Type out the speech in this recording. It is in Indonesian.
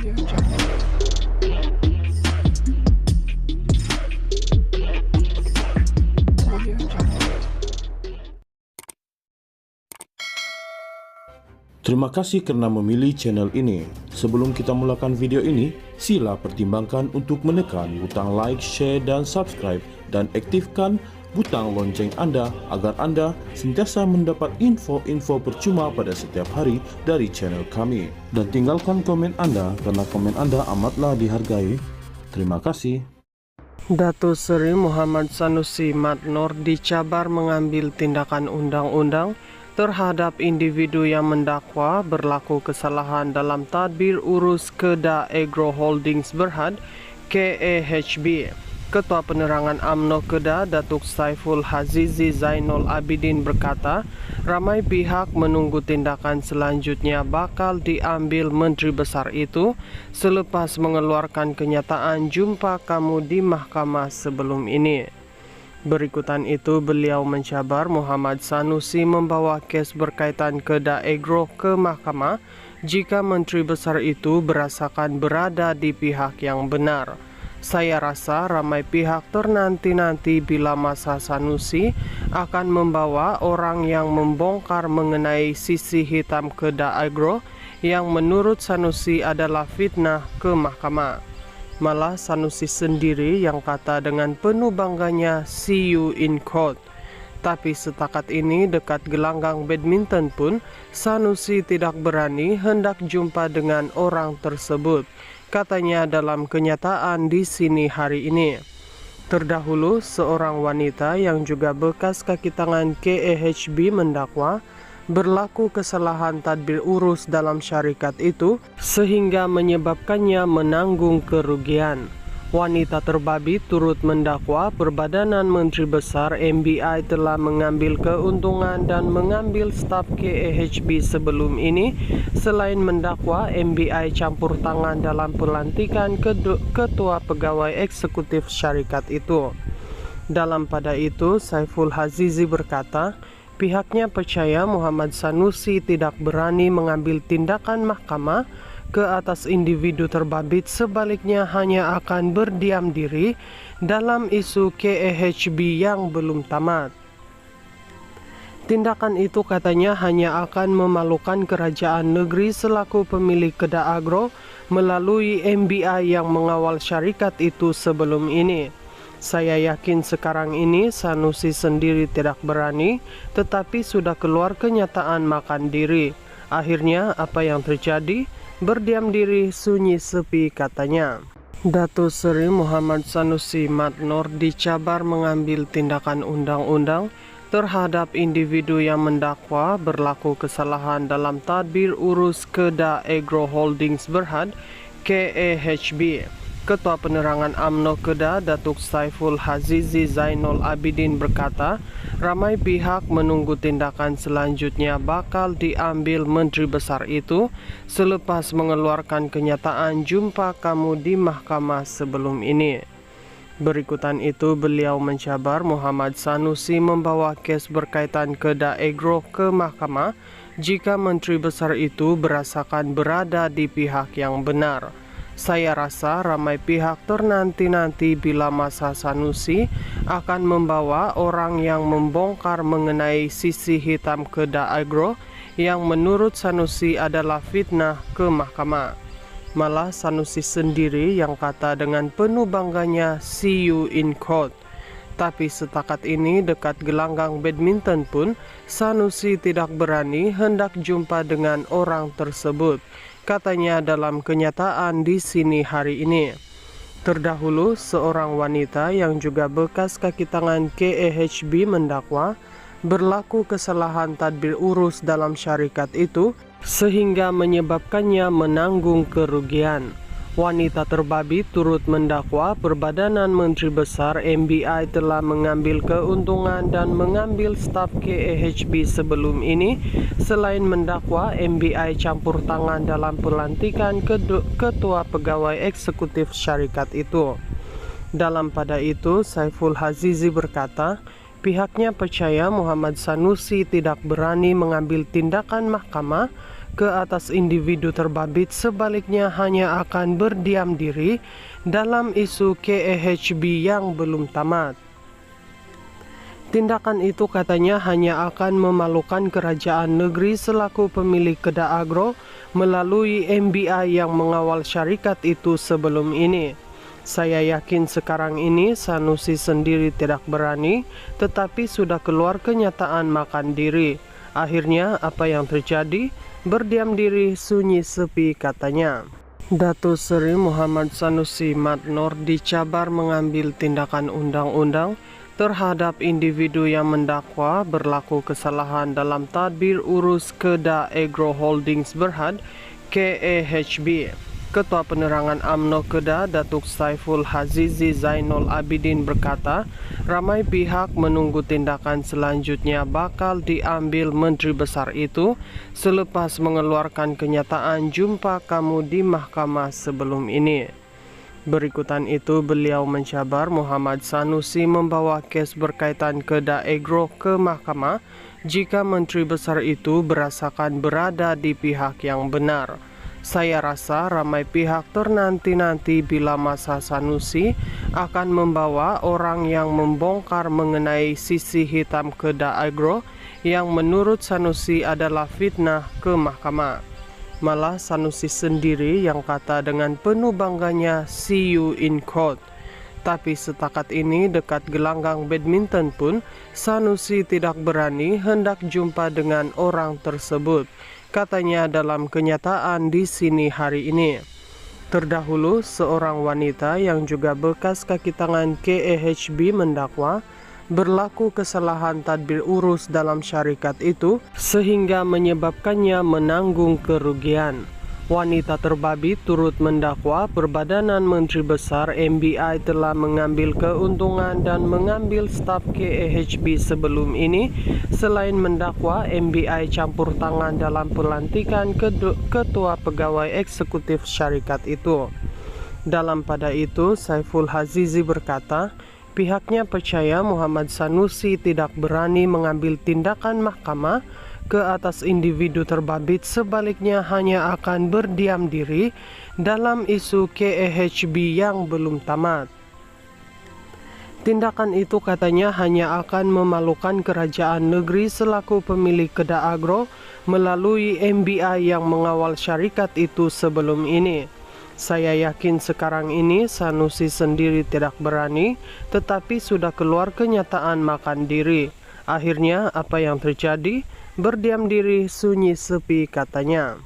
Terima kasih karena memilih channel ini. Sebelum kita mulakan video ini, sila pertimbangkan untuk menekan butang like, share, dan subscribe, dan aktifkan butang lonceng Anda agar Anda sentiasa mendapat info-info percuma pada setiap hari dari channel kami. Dan tinggalkan komen Anda karena komen Anda amatlah dihargai. Terima kasih. Datuk Seri Muhammad Sanusi Madnor dicabar mengambil tindakan undang-undang terhadap individu yang mendakwa berlaku kesalahan dalam tadbir urus Kedah Agro Holdings Berhad KAHB. Ketua Penerangan UMNO Kedah Datuk Saiful Hazizi Zainul Abidin berkata, ramai pihak menunggu tindakan selanjutnya bakal diambil Menteri Besar itu selepas mengeluarkan kenyataan jumpa kamu di mahkamah sebelum ini. Berikutan itu, beliau mencabar Muhammad Sanusi membawa kes berkaitan Kedah Agro ke mahkamah jika Menteri Besar itu berasakan berada di pihak yang benar. Saya rasa ramai pihak ternanti-nanti bila masa Sanusi akan membawa orang yang membongkar mengenai sisi hitam Kedah Agro yang menurut Sanusi adalah fitnah ke mahkamah. Malah Sanusi sendiri yang kata dengan penuh bangganya see you in court. Tapi setakat ini dekat gelanggang badminton pun Sanusi tidak berani hendak jumpa dengan orang tersebut, katanya dalam kenyataan di sini hari ini. Terdahulu seorang wanita yang juga bekas kaki tangan KAHB mendakwa berlaku kesalahan tadbir urus dalam syarikat itu sehingga menyebabkannya menanggung kerugian. Wanita terbabit turut mendakwa Perbadanan Menteri Besar MBI telah mengambil keuntungan dan mengambil staf KAHB sebelum ini, selain mendakwa MBI campur tangan dalam pelantikan ketua pegawai eksekutif syarikat itu. Dalam pada itu, Saiful Hazizi berkata, pihaknya percaya Muhammad Sanusi tidak berani mengambil tindakan mahkamah ke atas individu terbabit, sebaliknya hanya akan berdiam diri dalam isu KAHB yang belum tamat. Tindakan itu katanya hanya akan memalukan kerajaan negeri selaku pemilik Kedah Agro melalui MBI yang mengawal syarikat itu sebelum ini. Saya yakin sekarang ini Sanusi sendiri tidak berani, tetapi sudah keluar kenyataan makan diri. Akhirnya apa yang terjadi? Berdiam diri, sunyi sepi, katanya. Datuk Seri Muhammad Sanusi Madnor dicabar mengambil tindakan undang-undang terhadap individu yang mendakwa berlaku kesalahan dalam tadbir urus Kedah Agro Holdings Berhad KAHB. Ketua Penerangan UMNO Kedah Datuk Saiful Hazizi Zainul Abidin berkata, ramai pihak menunggu tindakan selanjutnya bakal diambil Menteri Besar itu selepas mengeluarkan kenyataan jumpa kamu di mahkamah sebelum ini. Berikutan itu, beliau mencabar Muhammad Sanusi membawa kes berkaitan Kedah Agro ke mahkamah jika Menteri Besar itu berasakan berada di pihak yang benar. Saya rasa ramai pihak ternanti-nanti bila masa Sanusi akan membawa orang yang membongkar mengenai sisi hitam Kedah Agro yang menurut Sanusi adalah fitnah ke mahkamah. Malah Sanusi sendiri yang kata dengan penuh bangganya see you in court. Tapi setakat ini dekat gelanggang badminton pun Sanusi tidak berani hendak jumpa dengan orang tersebut, katanya dalam kenyataan di sini hari ini. Terdahulu seorang wanita yang juga bekas kaki tangan KAHB mendakwa berlaku kesalahan tadbir urus dalam syarikat itu sehingga menyebabkannya menanggung kerugian. Wanita terbabit turut mendakwa Perbadanan Menteri Besar MBI telah mengambil keuntungan dan mengambil staf KAHB sebelum ini, selain mendakwa MBI campur tangan dalam pelantikan ketua pegawai eksekutif syarikat itu. Dalam pada itu, Saiful Hazizi berkata, pihaknya percaya Muhammad Sanusi tidak berani mengambil tindakan mahkamah ke atas individu terbabit, sebaliknya hanya akan berdiam diri dalam isu KEHB yang belum tamat. Tindakan itu katanya hanya akan memalukan kerajaan negeri selaku pemilik Kedah Agro melalui MBI yang mengawal syarikat itu sebelum ini. Saya yakin sekarang ini Sanusi sendiri tidak berani, tetapi sudah keluar kenyataan makan diri. Akhirnya apa yang terjadi? Berdiam diri, sunyi sepi, katanya. Datuk Seri Muhammad Sanusi Madnor dicabar mengambil tindakan undang-undang terhadap individu yang mendakwa berlaku kesalahan dalam tadbir urus Kedah Agro Holdings Berhad KEHB. Ketua Penerangan UMNO Kedah Datuk Saiful Hazizi Zainul Abidin berkata, ramai pihak menunggu tindakan selanjutnya bakal diambil Menteri Besar itu selepas mengeluarkan kenyataan jumpa kamu di mahkamah sebelum ini. Berikutan itu, beliau mencabar Muhammad Sanusi membawa kes berkaitan Kedah Agro ke mahkamah jika Menteri Besar itu berasakan berada di pihak yang benar. Saya rasa ramai pihak ternanti-nanti bila masa Sanusi akan membawa orang yang membongkar mengenai sisi hitam Kedah Agro yang menurut Sanusi adalah fitnah ke mahkamah. Malah Sanusi sendiri yang kata dengan penuh bangganya see you in court. Tapi setakat ini dekat gelanggang badminton pun Sanusi tidak berani hendak jumpa dengan orang tersebut, katanya dalam kenyataan di sini hari ini. Terdahulu seorang wanita yang juga bekas kaki tangan KEHB mendakwa berlaku kesalahan tadbir urus dalam syarikat itu sehingga menyebabkannya menanggung kerugian. Wanita terbabit turut mendakwa Perbadanan Menteri Besar MBI telah mengambil keuntungan dan mengambil staf KEHB sebelum ini, selain mendakwa MBI campur tangan dalam pelantikan ketua pegawai eksekutif syarikat itu. Dalam pada itu, Saiful Hazizi berkata, pihaknya percaya Muhammad Sanusi tidak berani mengambil tindakan mahkamah ke atas individu terbabit, sebaliknya hanya akan berdiam diri dalam isu KEHB yang belum tamat. Tindakan itu katanya hanya akan memalukan kerajaan negeri selaku pemilik Kedah Agro melalui MBI yang mengawal syarikat itu sebelum ini. Saya yakin sekarang ini Sanusi sendiri tidak berani, tetapi sudah keluar kenyataan makan diri. Akhirnya apa yang terjadi? Berdiam diri, sunyi sepi, katanya.